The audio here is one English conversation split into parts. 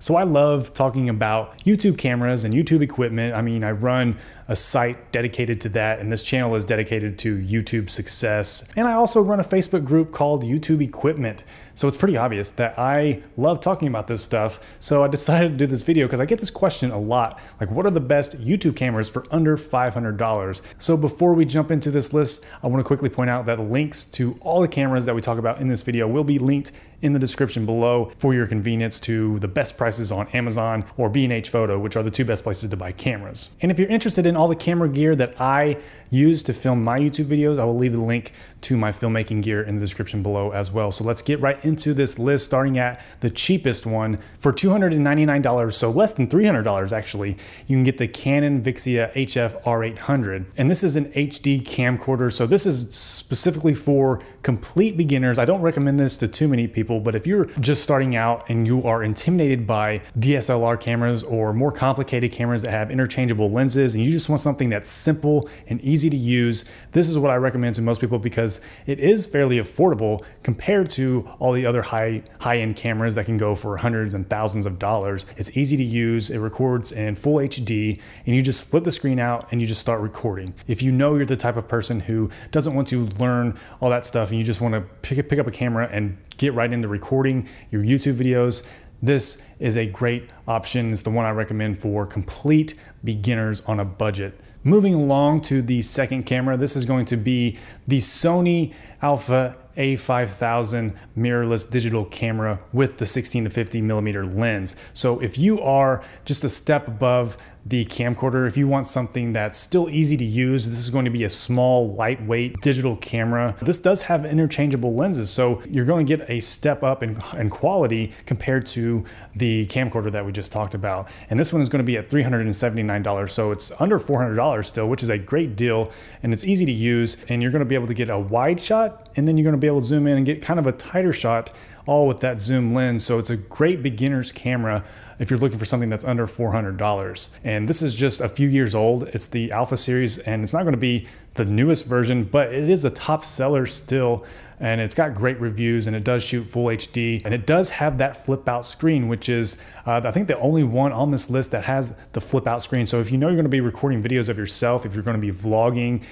So I love talking about YouTube cameras and YouTube equipment. I mean, I run a site dedicated to that, and this channel is dedicated to YouTube success. And I also run a Facebook group called YouTube Equipment. So it's pretty obvious that I love talking about this stuff. So I decided to do this video because I get this question a lot. Like, what are the best YouTube cameras for under $500? So before we jump into this list, I want to quickly point out that links to all the cameras that we talk about in this video will be linked in the description below for your convenience to the best prices on Amazon or B&H Photo, which are the two best places to buy cameras. And if you're interested in all the camera gear that I use to film my YouTube videos, I will leave the link to my filmmaking gear in the description below as well. So let's get right into this list, starting at the cheapest one. For $299, so less than $300 actually, you can get the Canon Vixia HF R800. And this is an HD camcorder, so this is specifically for complete beginners. I don't recommend this to too many people, but if you're just starting out and you are intimidated by DSLR cameras or more complicated cameras that have interchangeable lenses and you just want something that's simple and easy to use, this is what I recommend to most people because it is fairly affordable compared to all the other high-end cameras that can go for hundreds and thousands of dollars. It's easy to use, it records in full HD, and you just flip the screen out and you just start recording. If you know you're the type of person who doesn't want to learn all that stuff and you just want to pick up a camera and get right into recording your YouTube videos, this is a great option. It's the one I recommend for complete beginners on a budget. Moving along to the second camera, this is going to be the Sony Alpha A5000 mirrorless digital camera with the 16 to 50 millimeter lens. So if you are just a step above the camcorder, if you want something that's still easy to use, this is going to be a small, lightweight digital camera. This does have interchangeable lenses, so you're going to get a step up in quality compared to the camcorder that we just talked about. And this one is going to be at $379, so it's under $400 still, which is a great deal, and it's easy to use, and you're going to be able to get a wide shot, and then you're going to be able to zoom in and get kind of a tighter shot, all with that zoom lens. So it's a great beginner's camera if you're looking for something that's under $400. And this is just a few years old. It's the Alpha series, and it's not going to be the newest version, but it is a top seller still, and it's got great reviews, and it does shoot full HD, and it does have that flip out screen, which is I think the only one on this list that has the flip out screen. So if you know you're going to be recording videos of yourself, if you're going to be vlogging,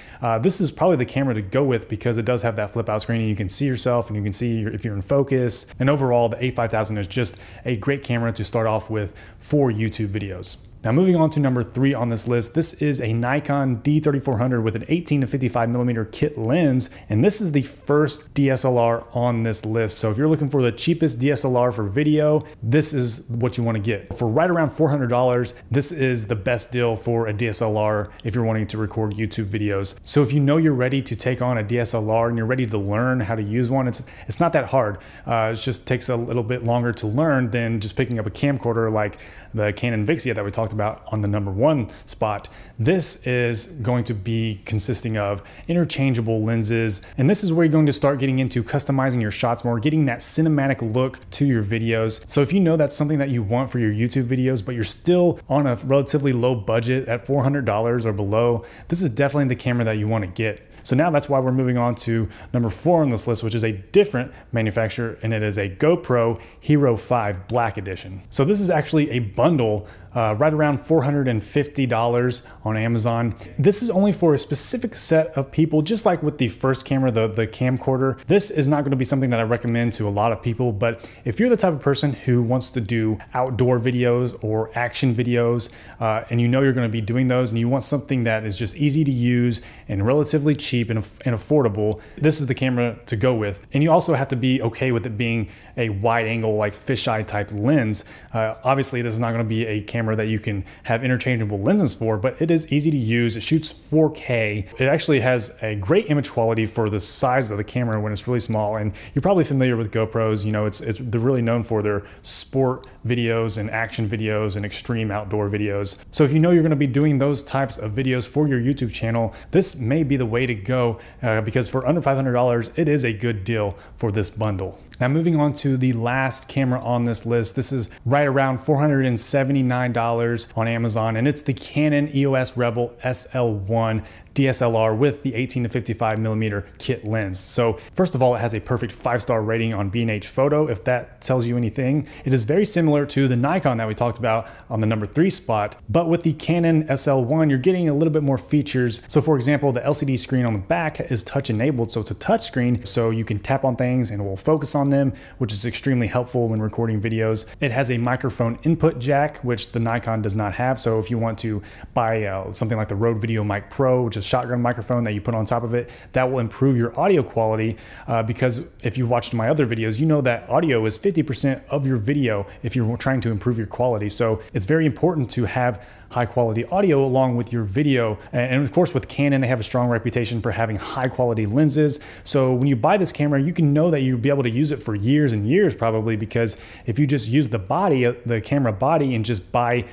this is probably the camera to go with because it does have that flip out screen and you can see yourself and you can see if you're in focus. And overall, the A5000 is just a great camera to start off with for YouTube videos. Now moving on to number 3 on this list, this is a Nikon D3400 with an 18 to 55 millimeter kit lens, and this is the first DSLR on this list. So if you're looking for the cheapest DSLR for video, this is what you want to get. For right around $400, this is the best deal for a DSLR if you're wanting to record YouTube videos. So if you know you're ready to take on a DSLR and you're ready to learn how to use one, it's not that hard. It just takes a little bit longer to learn than just picking up a camcorder like the Canon Vixia that we talked about on the number 1 spot. This is going to be consisting of interchangeable lenses, and this is where you're going to start getting into customizing your shots more, getting that cinematic look to your videos. So if you know that's something that you want for your YouTube videos, but you're still on a relatively low budget at $400 or below, this is definitely the camera that you want to get. So now that's why we're moving on to number 4 on this list, which is a different manufacturer, and it is a GoPro Hero 5 Black Edition. So this is actually a bundle right around $450 on Amazon. This is only for a specific set of people, just like with the first camera, the camcorder. This is not going to be something that I recommend to a lot of people, but if you're the type of person who wants to do outdoor videos or action videos, and you know you're going to be doing those, and you want something that is just easy to use and relatively cheap and affordable, this is the camera to go with. And you also have to be okay with it being a wide angle, like fisheye type lens. Obviously, this is not going to be a camera that you can have interchangeable lenses for, but it is easy to use. It shoots 4K. It actually has a great image quality for the size of the camera when it's really small. And you're probably familiar with GoPros. You know, they're really known for their sport videos and action videos and extreme outdoor videos. So if you know you're going to be doing those types of videos for your YouTube channel, this may be the way to go because for under $500, it is a good deal for this bundle. Now moving on to the last camera on this list, this is right around $479 on Amazon, and it's the Canon EOS Rebel SL1 DSLR with the 18 to 55 millimeter kit lens. So first of all, it has a perfect 5-star rating on B&H Photo, if that tells you anything. It is very similar to the Nikon that we talked about on the number 3 spot, but with the Canon SL1, you're getting a little bit more features. So for example, the LCD screen on the back is touch enabled, so it's a touch screen, so you can tap on things and it will focus on them, which is extremely helpful when recording videos. It has a microphone input jack, which the Nikon does not have. So if you want to buy something like the Rode Video Mic Pro, which is a shotgun microphone that you put on top of it, that will improve your audio quality, because if you watched my other videos, you know that audio is 50% of your video if you're trying to improve your quality. So it's very important to have high quality audio along with your video. And of course with Canon, they have a strong reputation for having high quality lenses. So when you buy this camera, you can know that you'll be able to use it for years and years probably, because if you just use the body, the camera body, and just buy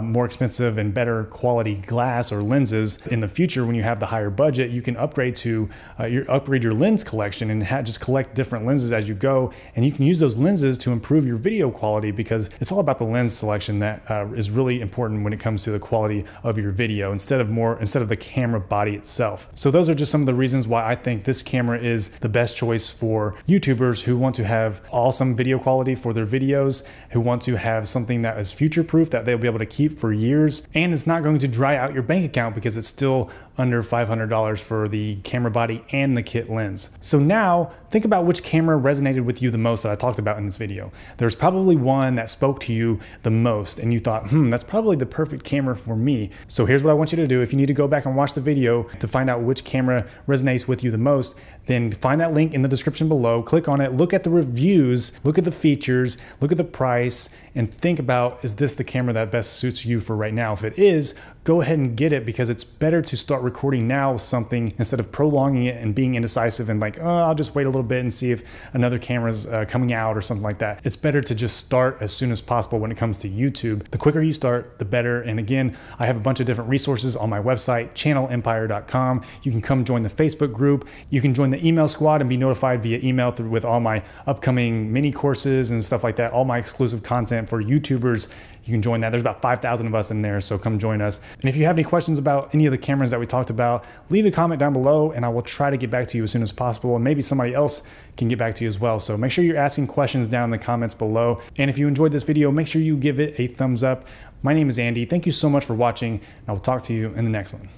more expensive and better quality glass or lenses, in the future when you have the higher budget, you can upgrade to upgrade your lens collection and just collect different lenses as you go, and you can use those lenses to improve your video quality, because it's all about the lens selection that is really important when it comes to the quality of your video instead of the camera body itself. So those are just some of the reasons why I think this camera is the best choice for YouTubers who want to have awesome video quality for their videos, who want to have something that is future-proof that they'll be able to keep for years, and it's not going to dry out your bank account because it's still under $500 for the camera body and the kit lens. So now think about which camera resonated with you the most that I talked about in this video. There's probably one that spoke to you the most and you thought, that's probably the perfect camera for me. So here's what I want you to do. If you need to go back and watch the video to find out which camera resonates with you the most, then find that link in the description below, click on it, look at the reviews, look at the features, look at the price, and think about, is this the camera that best suits you for right now? If it is, go ahead and get it, because it's better to start recording now with something instead of prolonging it and being indecisive and like, oh, I'll just wait a little bit and see if another camera's coming out or something like that. It's better to just start as soon as possible when it comes to YouTube. The quicker you start, the better. And again, I have a bunch of different resources on my website, channelempire.com. You can come join the Facebook group. You can join the email squad and be notified via email with all my upcoming mini courses and stuff like that, all my exclusive content for YouTubers. You can join that. There's about 5,000 of us in there, so come join us. And if you have any questions about any of the cameras that we talked about, leave a comment down below and I will try to get back to you as soon as possible, and maybe somebody else can get back to you as well. So make sure you're asking questions down in the comments below. And if you enjoyed this video, make sure you give it a thumbs up. My name is Andy. Thank you so much for watching, and I will talk to you in the next one.